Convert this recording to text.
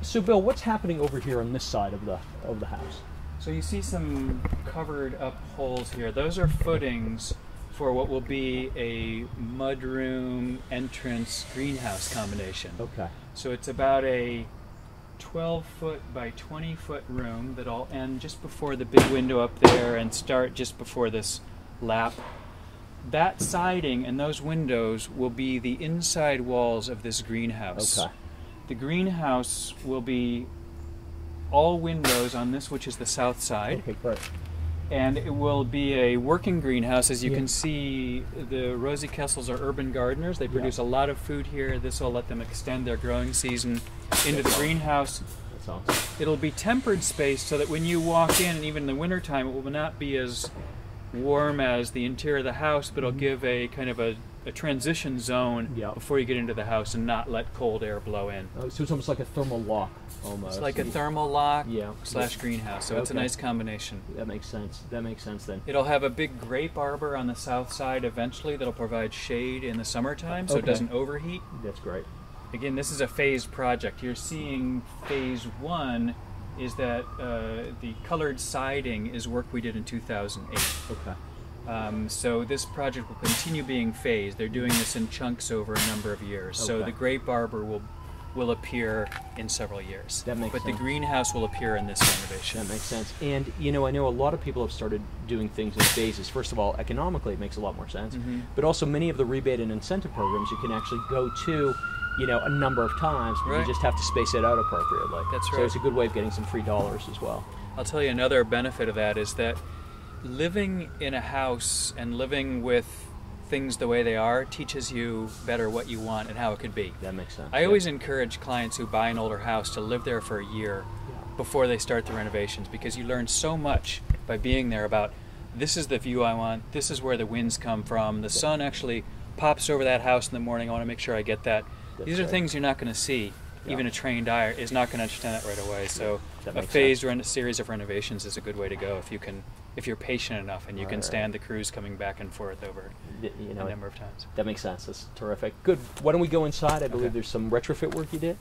So Bill, what's happening over here on this side of the house? So you see some covered up holes here. Those are footings for what will be a mudroom entrance greenhouse combination. Okay. So it's about a 12-foot by 20-foot room that'll end just before the big window up there and start just before this lap. That siding and those windows will be the inside walls of this greenhouse. Okay. The greenhouse will be all windows on this, which is the south side. Okay, great. And it will be a working greenhouse. As you can see, the Rosie Kessels are urban gardeners. They produce a lot of food here. This will let them extend their growing season into the greenhouse. That's awesome. It'll be tempered space so that when you walk in, even in the wintertime, it will not be as warm as the interior of the house, but it'll give a kind of a transition zone before you get into the house and not let cold air blow in. Oh, so it's almost like a thermal lock, almost. It's like a thermal lock slash greenhouse, so it's a nice combination. That makes sense. That makes sense then. It'll have a big grape arbor on the south side eventually that'll provide shade in the summertime so it doesn't overheat. That's great. Again, this is a phased project. You're seeing phase one is that the colored siding is work we did in 2008. Okay. So this project will continue being phased. They're doing this in chunks over a number of years. So the grape arbor will appear in several years. That makes sense. But the greenhouse will appear in this renovation. That makes sense. And you know, I know a lot of people have started doing things in phases. First of all, economically it makes a lot more sense. But also many of the rebate and incentive programs you can actually go to, you know, a number of times, but you just have to space it out appropriately. That's right. So it's a good way of getting some free dollars as well. I'll tell you another benefit of that is that living in a house and living with things the way they are teaches you better what you want and how it could be. That makes sense. I always encourage clients who buy an older house to live there for a year before they start the renovations, because you learn so much by being there about this is the view I want, this is where the winds come from, the sun actually pops over that house in the morning, I want to make sure I get that. These are things you're not going to see. Even a trained eye is not going to understand that right away. So a phased series of renovations is a good way to go if you're patient enough and you can stand the crews coming back and forth over a number of times. That makes sense. That's terrific. Good. Why don't we go inside? I believe there's some retrofit work you did.